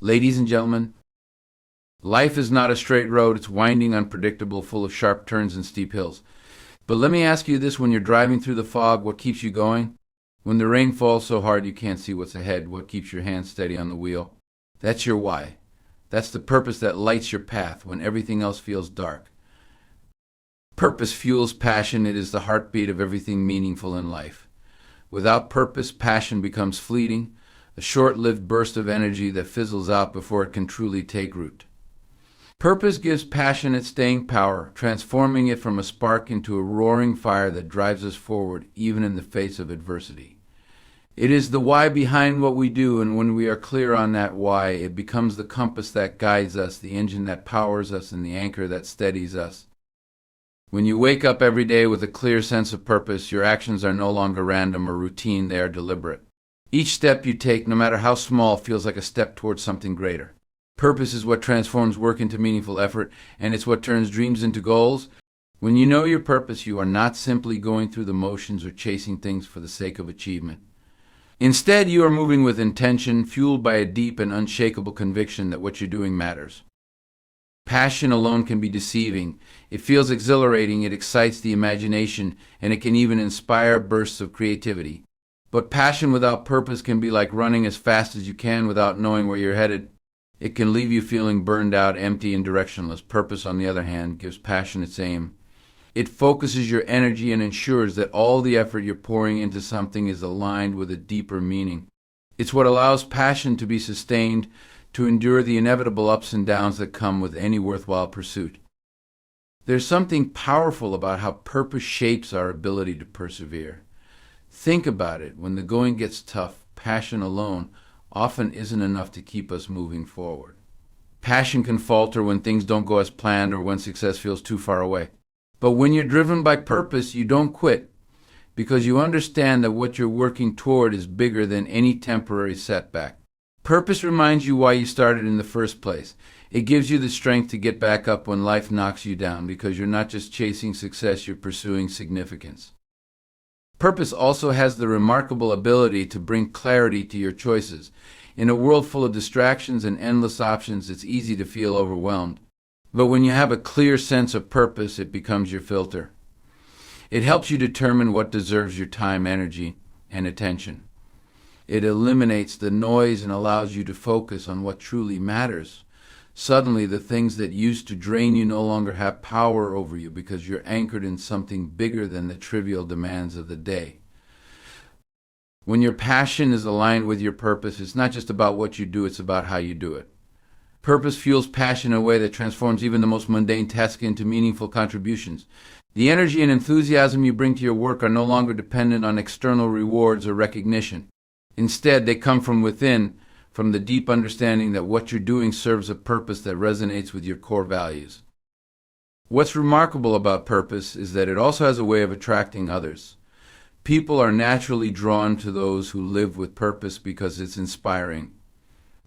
Ladies and gentlemen, life is not a straight road. It's winding, unpredictable, full of sharp turns and steep hills. But let me ask you this: when you're driving through the fog, what keeps you going? When the rain falls so hard you can't see what's ahead, what keeps your hands steady on the wheel? That's your why. That's the purpose that lights your path when everything else feels dark. Purpose fuels passion. It is the heartbeat of everything meaningful in life. Without purpose, passion becomes fleeting, a short-lived burst of energy that fizzles out before it can truly take root. Purpose gives passion its staying power, transforming it from a spark into a roaring fire that drives us forward, even in the face of adversity. It is the why behind what we do, and when we are clear on that why, it becomes the compass that guides us, the engine that powers us, and the anchor that steadies us. When you wake up every day with a clear sense of purpose, your actions are no longer random or routine, they are deliberate. Each step you take, no matter how small, feels like a step towards something greater. Purpose is what transforms work into meaningful effort, and it's what turns dreams into goals. When you know your purpose, you are not simply going through the motions or chasing things for the sake of achievement. Instead, you are moving with intention, fueled by a deep and unshakable conviction that what you're doing matters. Passion alone can be deceiving. It feels exhilarating, it excites the imagination, and it can even inspire bursts of creativity. But passion without purpose can be like running as fast as you can without knowing where you're headed. It can leave you feeling burned out, empty, and directionless. Purpose, on the other hand, gives passion its aim. It focuses your energy and ensures that all the effort you're pouring into something is aligned with a deeper meaning. It's what allows passion to be sustained, to endure the inevitable ups and downs that come with any worthwhile pursuit. There's something powerful about how purpose shapes our ability to persevere. Think about it. When the going gets tough, passion alone often isn't enough to keep us moving forward. Passion can falter when things don't go as planned or when success feels too far away. But when you're driven by purpose, you don't quit, because you understand that what you're working toward is bigger than any temporary setback. Purpose reminds you why you started in the first place. It gives you the strength to get back up when life knocks you down, because you're not just chasing success, you're pursuing significance. Purpose also has the remarkable ability to bring clarity to your choices. In a world full of distractions and endless options, it's easy to feel overwhelmed. But when you have a clear sense of purpose, it becomes your filter. It helps you determine what deserves your time, energy, and attention. It eliminates the noise and allows you to focus on what truly matters. Suddenly, the things that used to drain you no longer have power over you because you're anchored in something bigger than the trivial demands of the day. When your passion is aligned with your purpose, it's not just about what you do, it's about how you do it. Purpose fuels passion in a way that transforms even the most mundane tasks into meaningful contributions. The energy and enthusiasm you bring to your work are no longer dependent on external rewards or recognition. Instead, they come from within, from the deep understanding that what you're doing serves a purpose that resonates with your core values. What's remarkable about purpose is that it also has a way of attracting others. People are naturally drawn to those who live with purpose because it's inspiring.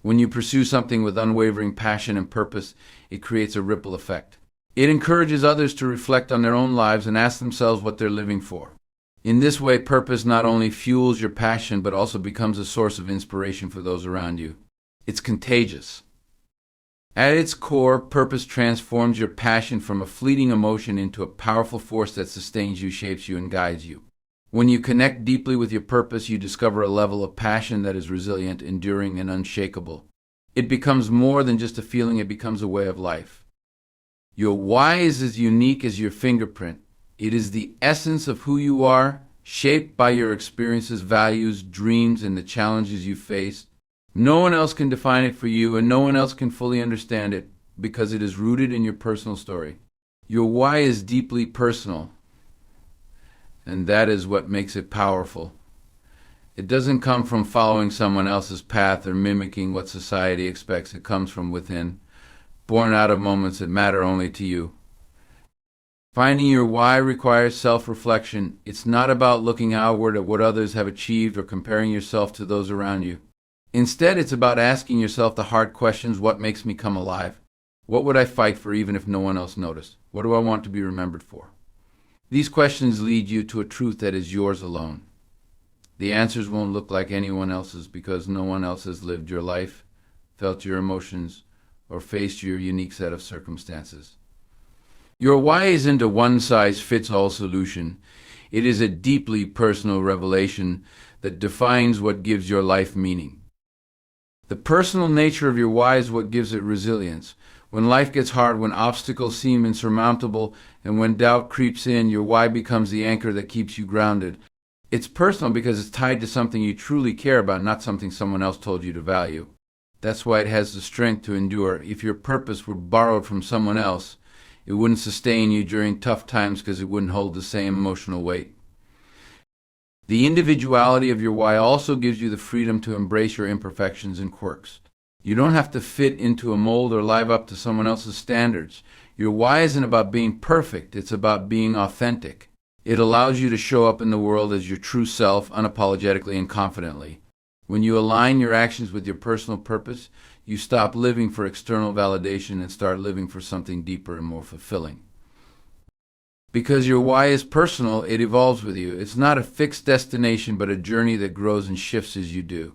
When you pursue something with unwavering passion and purpose, it creates a ripple effect. It encourages others to reflect on their own lives and ask themselves what they're living for. In this way, purpose not only fuels your passion, but also becomes a source of inspiration for those around you. It's contagious. At its core, purpose transforms your passion from a fleeting emotion into a powerful force that sustains you, shapes you, and guides you. When you connect deeply with your purpose, you discover a level of passion that is resilient, enduring, and unshakable. It becomes more than just a feeling, it becomes a way of life. Your why is as unique as your fingerprint. It is the essence of who you are, shaped by your experiences, values, dreams, and the challenges you face. No one else can define it for you, and no one else can fully understand it because it is rooted in your personal story. Your why is deeply personal, and that is what makes it powerful. It doesn't come from following someone else's path or mimicking what society expects. It comes from within, born out of moments that matter only to you. Finding your why requires self-reflection. It's not about looking outward at what others have achieved or comparing yourself to those around you. Instead, it's about asking yourself the hard questions: what makes me come alive? What would I fight for even if no one else noticed? What do I want to be remembered for? These questions lead you to a truth that is yours alone. The answers won't look like anyone else's because no one else has lived your life, felt your emotions, or faced your unique set of circumstances. Your why isn't a one-size-fits-all solution. It is a deeply personal revelation that defines what gives your life meaning. The personal nature of your why is what gives it resilience. When life gets hard, when obstacles seem insurmountable, and when doubt creeps in, your why becomes the anchor that keeps you grounded. It's personal because it's tied to something you truly care about, not something someone else told you to value. That's why it has the strength to endure. If your purpose were borrowed from someone else, it wouldn't sustain you during tough times because it wouldn't hold the same emotional weight. The individuality of your why also gives you the freedom to embrace your imperfections and quirks. You don't have to fit into a mold or live up to someone else's standards. Your why isn't about being perfect, it's about being authentic. It allows you to show up in the world as your true self, unapologetically and confidently. When you align your actions with your personal purpose, you stop living for external validation and start living for something deeper and more fulfilling. Because your why is personal, it evolves with you. It's not a fixed destination, but a journey that grows and shifts as you do.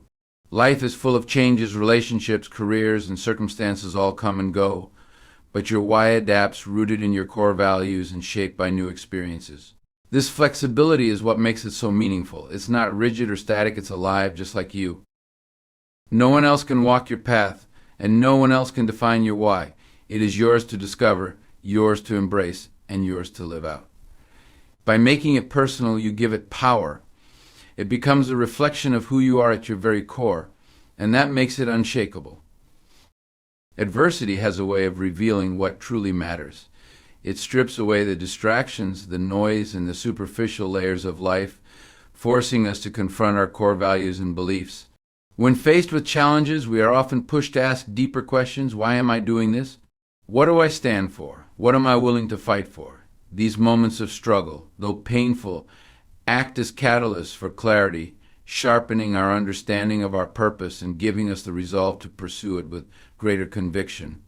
Life is full of changes, relationships, careers, and circumstances all come and go. But your why adapts, rooted in your core values and shaped by new experiences. This flexibility is what makes it so meaningful. It's not rigid or static, it's alive, just like you. No one else can walk your path, and no one else can define your why. It is yours to discover, yours to embrace, and yours to live out. By making it personal, you give it power. It becomes a reflection of who you are at your very core, and that makes it unshakable. Adversity has a way of revealing what truly matters. It strips away the distractions, the noise, and the superficial layers of life, forcing us to confront our core values and beliefs. When faced with challenges, we are often pushed to ask deeper questions. Why am I doing this? What do I stand for? What am I willing to fight for? These moments of struggle, though painful, act as catalysts for clarity, sharpening our understanding of our purpose and giving us the resolve to pursue it with greater conviction.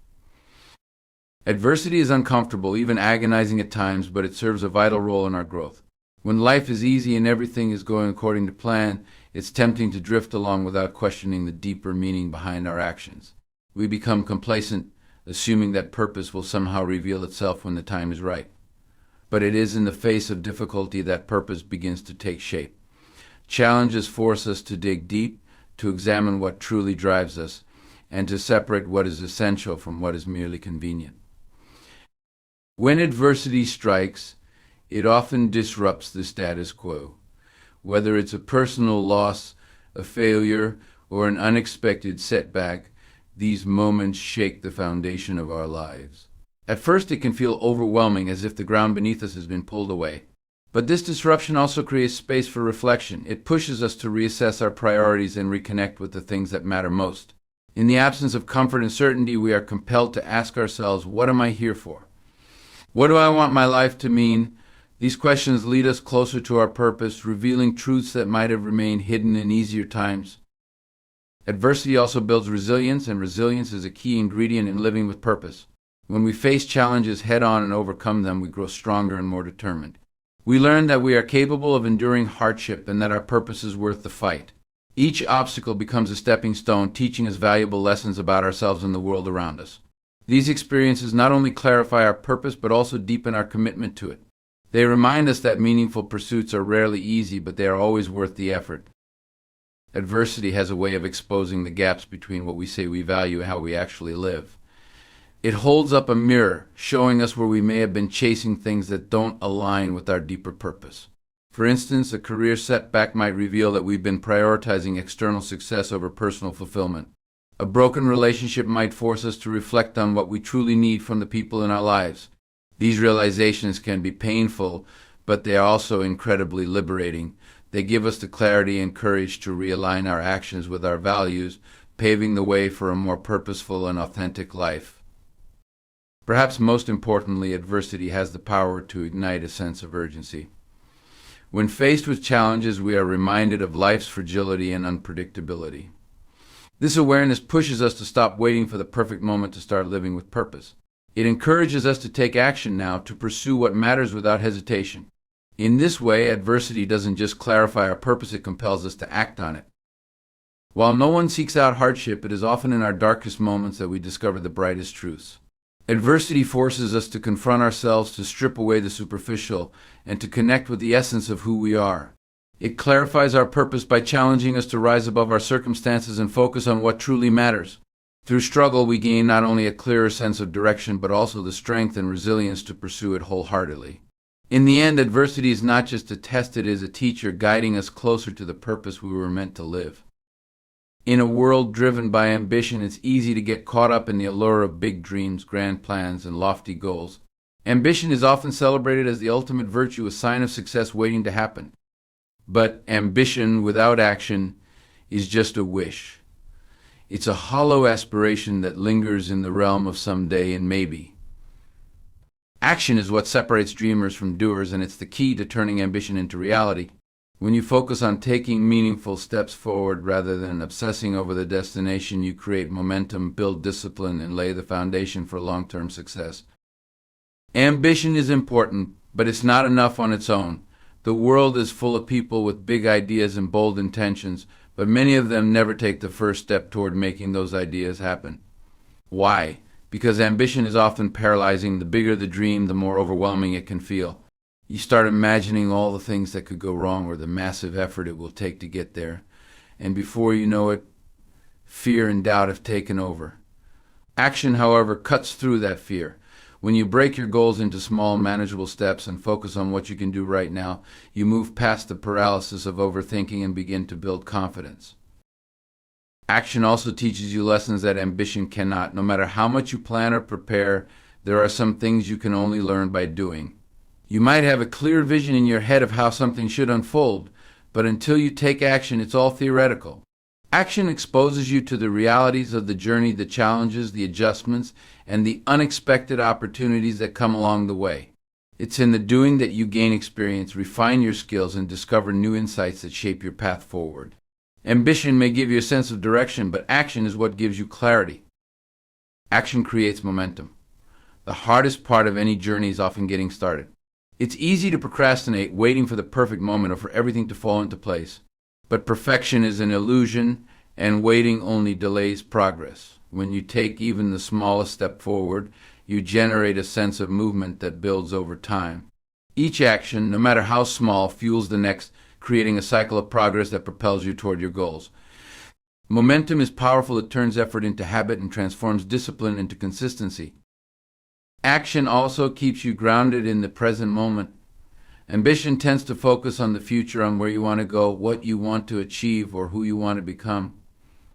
Adversity is uncomfortable, even agonizing at times, but it serves a vital role in our growth. When life is easy and everything is going according to plan, it's tempting to drift along without questioning the deeper meaning behind our actions. We become complacent, assuming that purpose will somehow reveal itself when the time is right. But it is in the face of difficulty that purpose begins to take shape. Challenges force us to dig deep, to examine what truly drives us, and to separate what is essential from what is merely convenient. When adversity strikes, it often disrupts the status quo. Whether it's a personal loss, a failure, or an unexpected setback, these moments shake the foundation of our lives. At first, it can feel overwhelming, as if the ground beneath us has been pulled away. But this disruption also creates space for reflection. It pushes us to reassess our priorities and reconnect with the things that matter most. In the absence of comfort and certainty, we are compelled to ask ourselves, what am I here for? What do I want my life to mean? These questions lead us closer to our purpose, revealing truths that might have remained hidden in easier times. Adversity also builds resilience, and resilience is a key ingredient in living with purpose. When we face challenges head-on and overcome them, we grow stronger and more determined. We learn that we are capable of enduring hardship and that our purpose is worth the fight. Each obstacle becomes a stepping stone, teaching us valuable lessons about ourselves and the world around us. These experiences not only clarify our purpose, but also deepen our commitment to it. They remind us that meaningful pursuits are rarely easy, but they are always worth the effort. Adversity has a way of exposing the gaps between what we say we value and how we actually live. It holds up a mirror, showing us where we may have been chasing things that don't align with our deeper purpose. For instance, a career setback might reveal that we've been prioritizing external success over personal fulfillment. A broken relationship might force us to reflect on what we truly need from the people in our lives. These realizations can be painful, but they are also incredibly liberating. They give us the clarity and courage to realign our actions with our values, paving the way for a more purposeful and authentic life. Perhaps most importantly, adversity has the power to ignite a sense of urgency. When faced with challenges, we are reminded of life's fragility and unpredictability. This awareness pushes us to stop waiting for the perfect moment to start living with purpose. It encourages us to take action now, to pursue what matters without hesitation. In this way, adversity doesn't just clarify our purpose, it compels us to act on it. While no one seeks out hardship, it is often in our darkest moments that we discover the brightest truths. Adversity forces us to confront ourselves, to strip away the superficial, and to connect with the essence of who we are. It clarifies our purpose by challenging us to rise above our circumstances and focus on what truly matters. Through struggle, we gain not only a clearer sense of direction, but also the strength and resilience to pursue it wholeheartedly. In the end, adversity is not just a test, it is a teacher guiding us closer to the purpose we were meant to live. In a world driven by ambition, it's easy to get caught up in the allure of big dreams, grand plans, and lofty goals. Ambition is often celebrated as the ultimate virtue, a sign of success waiting to happen. But ambition without action is just a wish. It's a hollow aspiration that lingers in the realm of someday and maybe. Action is what separates dreamers from doers, and it's the key to turning ambition into reality. When you focus on taking meaningful steps forward rather than obsessing over the destination, you create momentum, build discipline, and lay the foundation for long-term success. Ambition is important, but it's not enough on its own. The world is full of people with big ideas and bold intentions, but many of them never take the first step toward making those ideas happen. Why? Because ambition is often paralyzing. The bigger the dream, the more overwhelming it can feel. You start imagining all the things that could go wrong or the massive effort it will take to get there. And before you know it, fear and doubt have taken over. Action, however, cuts through that fear. When you break your goals into small, manageable steps and focus on what you can do right now, you move past the paralysis of overthinking and begin to build confidence. Action also teaches you lessons that ambition cannot. No matter how much you plan or prepare, there are some things you can only learn by doing. You might have a clear vision in your head of how something should unfold, but until you take action, it's all theoretical. Action exposes you to the realities of the journey, the challenges, the adjustments, and the unexpected opportunities that come along the way. It's in the doing that you gain experience, refine your skills, and discover new insights that shape your path forward. Ambition may give you a sense of direction, but action is what gives you clarity. Action creates momentum. The hardest part of any journey is often getting started. It's easy to procrastinate, waiting for the perfect moment or for everything to fall into place. But perfection is an illusion, and waiting only delays progress. When you take even the smallest step forward, you generate a sense of movement that builds over time. Each action, no matter how small, fuels the next, creating a cycle of progress that propels you toward your goals. Momentum is powerful. It turns effort into habit and transforms discipline into consistency. Action also keeps you grounded in the present moment. Ambition tends to focus on the future, on where you want to go, what you want to achieve, or who you want to become.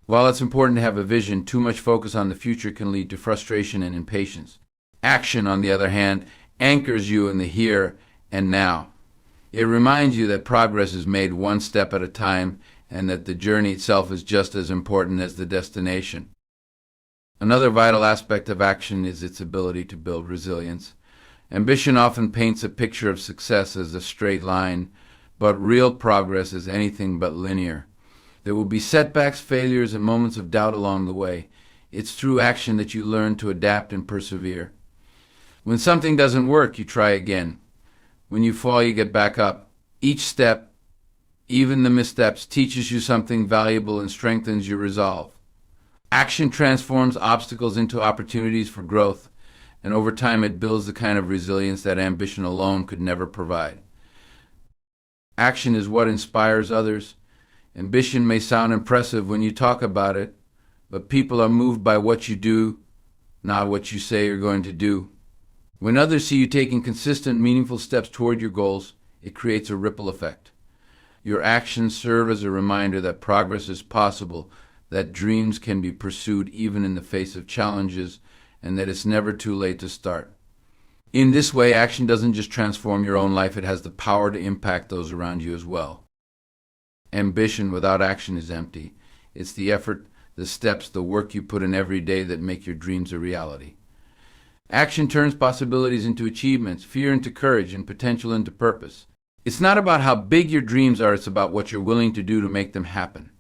While it's important to have a vision, too much focus on the future can lead to frustration and impatience. Action, on the other hand, anchors you in the here and now. It reminds you that progress is made one step at a time, and that the journey itself is just as important as the destination. Another vital aspect of action is its ability to build resilience. Ambition often paints a picture of success as a straight line, but real progress is anything but linear. There will be setbacks, failures, and moments of doubt along the way. It's through action that you learn to adapt and persevere. When something doesn't work, you try again. When you fall, you get back up. Each step, even the missteps, teaches you something valuable and strengthens your resolve. Action transforms obstacles into opportunities for growth, and over time it builds the kind of resilience that ambition alone could never provide. Action is what inspires others. Ambition may sound impressive when you talk about it, but people are moved by what you do, not what you say you're going to do. When others see you taking consistent, meaningful steps toward your goals, it creates a ripple effect. Your actions serve as a reminder that progress is possible, that dreams can be pursued even in the face of challenges, and that it's never too late to start. In this way, action doesn't just transform your own life, it has the power to impact those around you as well. Ambition without action is empty. It's the effort, the steps, the work you put in every day that make your dreams a reality. Action turns possibilities into achievements, fear into courage, and potential into purpose. It's not about how big your dreams are, it's about what you're willing to do to make them happen.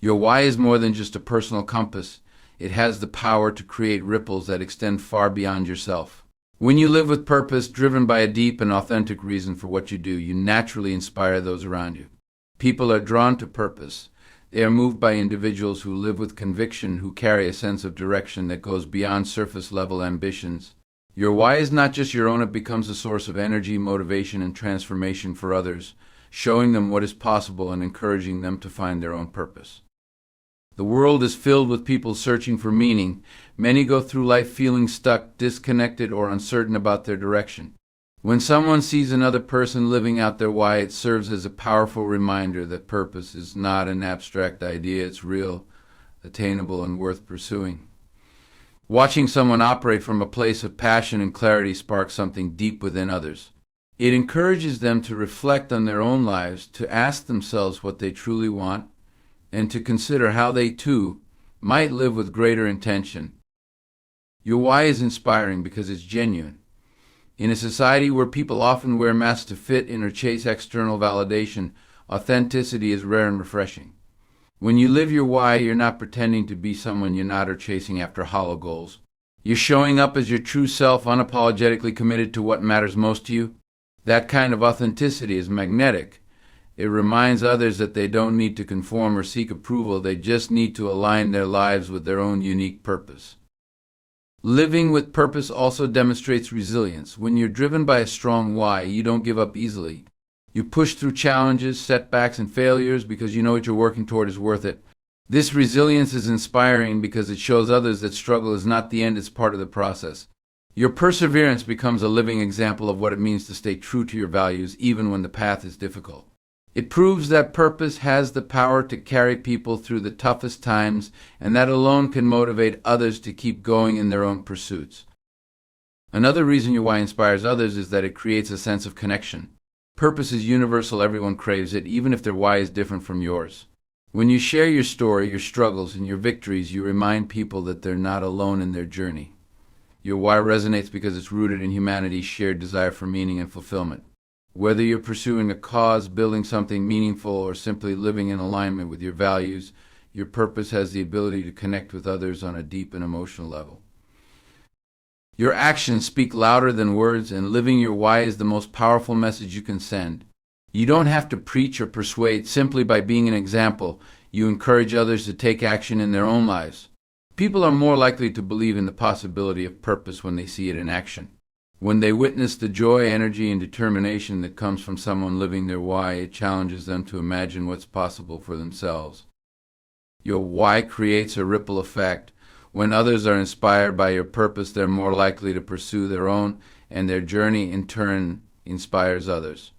Your why is more than just a personal compass. It has the power to create ripples that extend far beyond yourself. When you live with purpose, driven by a deep and authentic reason for what you do, you naturally inspire those around you. People are drawn to purpose. They are moved by individuals who live with conviction, who carry a sense of direction that goes beyond surface-level ambitions. Your why is not just your own, it becomes a source of energy, motivation, and transformation for others, showing them what is possible and encouraging them to find their own purpose. The world is filled with people searching for meaning. Many go through life feeling stuck, disconnected, or uncertain about their direction. When someone sees another person living out their why, it serves as a powerful reminder that purpose is not an abstract idea, it's real, attainable, and worth pursuing. Watching someone operate from a place of passion and clarity sparks something deep within others. It encourages them to reflect on their own lives, to ask themselves what they truly want, and to consider how they, too, might live with greater intention. Your why is inspiring because it's genuine. In a society where people often wear masks to fit in or chase external validation, authenticity is rare and refreshing. When you live your why, you're not pretending to be someone you're not or chasing after hollow goals. You're showing up as your true self, unapologetically committed to what matters most to you. That kind of authenticity is magnetic. It reminds others that they don't need to conform or seek approval, they just need to align their lives with their own unique purpose. Living with purpose also demonstrates resilience. When you're driven by a strong why, you don't give up easily. You push through challenges, setbacks, and failures because you know what you're working toward is worth it. This resilience is inspiring because it shows others that struggle is not the end, it's part of the process. Your perseverance becomes a living example of what it means to stay true to your values even when the path is difficult. It proves that purpose has the power to carry people through the toughest times, and that alone can motivate others to keep going in their own pursuits. Another reason your why inspires others is that it creates a sense of connection. Purpose is universal, everyone craves it, even if their why is different from yours. When you share your story, your struggles, and your victories, you remind people that they're not alone in their journey. Your why resonates because it's rooted in humanity's shared desire for meaning and fulfillment. Whether you're pursuing a cause, building something meaningful, or simply living in alignment with your values, your purpose has the ability to connect with others on a deep and emotional level. Your actions speak louder than words, and living your why is the most powerful message you can send. You don't have to preach or persuade. Simply by being an example, you encourage others to take action in their own lives. People are more likely to believe in the possibility of purpose when they see it in action. When they witness the joy, energy, and determination that comes from someone living their why, it challenges them to imagine what's possible for themselves. Your why creates a ripple effect. When others are inspired by your purpose, they're more likely to pursue their own, and their journey in turn inspires others.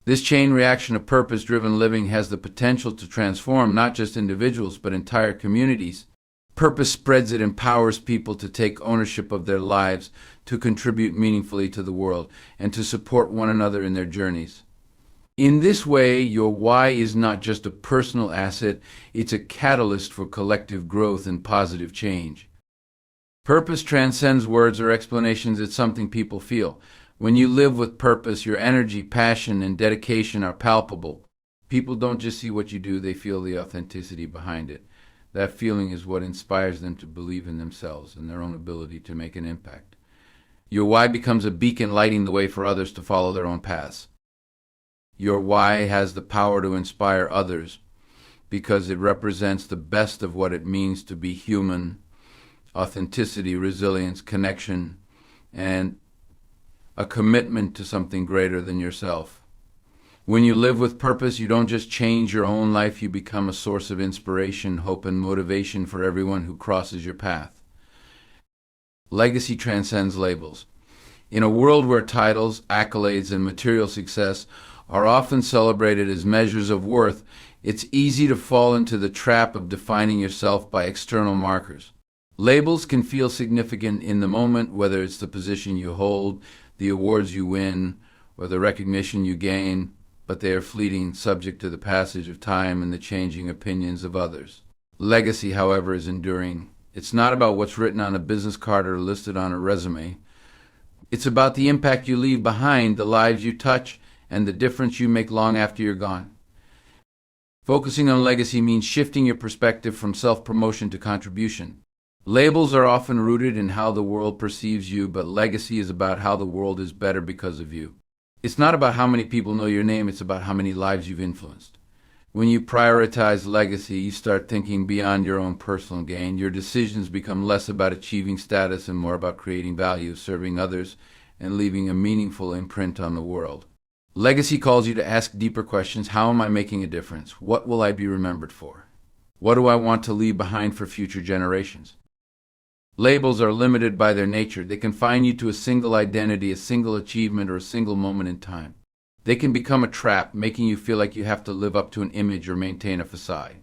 This chain reaction of purpose-driven living has the potential to transform not just individuals, but entire communities. Purpose spreads, it empowers people to take ownership of their lives, to contribute meaningfully to the world, and to support one another in their journeys. In this way, your why is not just a personal asset, it's a catalyst for collective growth and positive change. Purpose transcends words or explanations, it's something people feel. When you live with purpose, your energy, passion, and dedication are palpable. People don't just see what you do, they feel the authenticity behind it. That feeling is what inspires them to believe in themselves and their own ability to make an impact. Your why becomes a beacon lighting the way for others to follow their own paths. Your why has the power to inspire others because it represents the best of what it means to be human: authenticity, resilience, connection, and a commitment to something greater than yourself. When you live with purpose, you don't just change your own life, you become a source of inspiration, hope, and motivation for everyone who crosses your path. Legacy transcends labels. In a world where titles, accolades, and material success are often celebrated as measures of worth, it's easy to fall into the trap of defining yourself by external markers. Labels can feel significant in the moment, whether it's the position you hold, the awards you win, or the recognition you gain, but they are fleeting, subject to the passage of time and the changing opinions of others. Legacy, however, is enduring. It's not about what's written on a business card or listed on a resume. It's about the impact you leave behind, the lives you touch, and the difference you make long after you're gone. Focusing on legacy means shifting your perspective from self-promotion to contribution. Labels are often rooted in how the world perceives you, but legacy is about how the world is better because of you. It's not about how many people know your name, it's about how many lives you've influenced. When you prioritize legacy, you start thinking beyond your own personal gain. Your decisions become less about achieving status and more about creating value, serving others, and leaving a meaningful imprint on the world. Legacy calls you to ask deeper questions. How am I making a difference? What will I be remembered for? What do I want to leave behind for future generations? Labels are limited by their nature. They confine you to a single identity, a single achievement, or a single moment in time. They can become a trap, making you feel like you have to live up to an image or maintain a facade.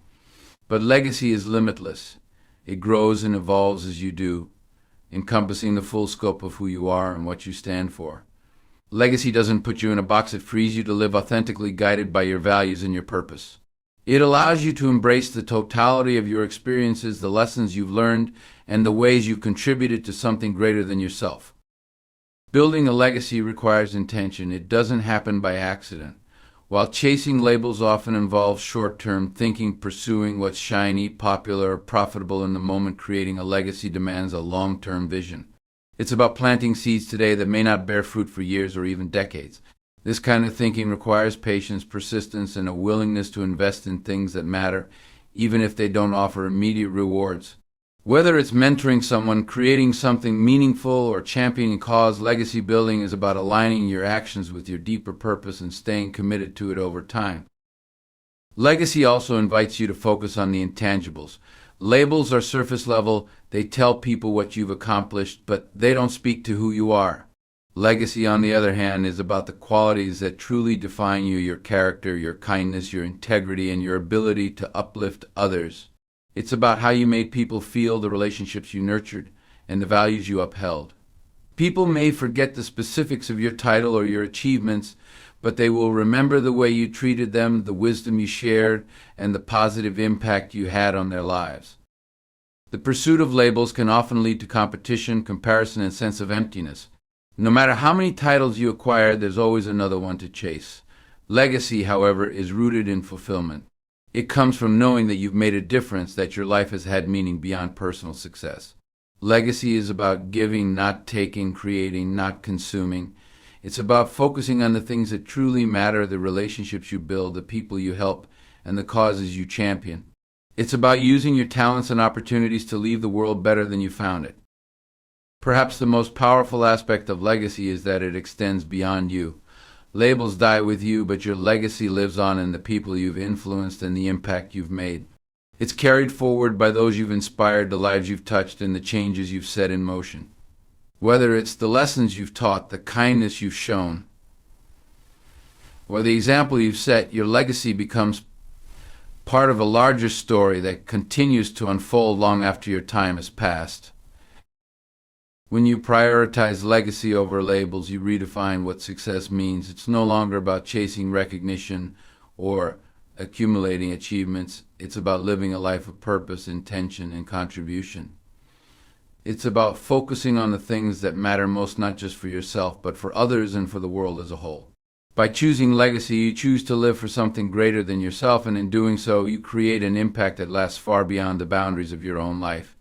But legacy is limitless. It grows and evolves as you do, encompassing the full scope of who you are and what you stand for. Legacy doesn't put you in a box. It frees you to live authentically, guided by your values and your purpose. It allows you to embrace the totality of your experiences, the lessons you've learned, and the ways you've contributed to something greater than yourself. Building a legacy requires intention. It doesn't happen by accident. While chasing labels often involves short-term thinking, pursuing what's shiny, popular, or profitable in the moment, creating a legacy demands a long-term vision. It's about planting seeds today that may not bear fruit for years or even decades. This kind of thinking requires patience, persistence, and a willingness to invest in things that matter, even if they don't offer immediate rewards. Whether it's mentoring someone, creating something meaningful, or championing a cause, legacy building is about aligning your actions with your deeper purpose and staying committed to it over time. Legacy also invites you to focus on the intangibles. Labels are surface level. They tell people what you've accomplished, but they don't speak to who you are. Legacy, on the other hand, is about the qualities that truly define you: your character, your kindness, your integrity, and your ability to uplift others. It's about how you made people feel, the relationships you nurtured, and the values you upheld. People may forget the specifics of your title or your achievements, but they will remember the way you treated them, the wisdom you shared, and the positive impact you had on their lives. The pursuit of labels can often lead to competition, comparison, and sense of emptiness. No matter how many titles you acquire, there's always another one to chase. Legacy, however, is rooted in fulfillment. It comes from knowing that you've made a difference, that your life has had meaning beyond personal success. Legacy is about giving, not taking, creating, not consuming. It's about focusing on the things that truly matter, the relationships you build, the people you help, and the causes you champion. It's about using your talents and opportunities to leave the world better than you found it. Perhaps the most powerful aspect of legacy is that it extends beyond you. Labels die with you, but your legacy lives on in the people you've influenced and the impact you've made. It's carried forward by those you've inspired, the lives you've touched, and the changes you've set in motion. Whether it's the lessons you've taught, the kindness you've shown, or the example you've set, your legacy becomes part of a larger story that continues to unfold long after your time has passed. When you prioritize legacy over labels, you redefine what success means. It's no longer about chasing recognition or accumulating achievements. It's about living a life of purpose, intention, and contribution. It's about focusing on the things that matter most, not just for yourself, but for others and for the world as a whole. By choosing legacy, you choose to live for something greater than yourself, and in doing so, you create an impact that lasts far beyond the boundaries of your own life.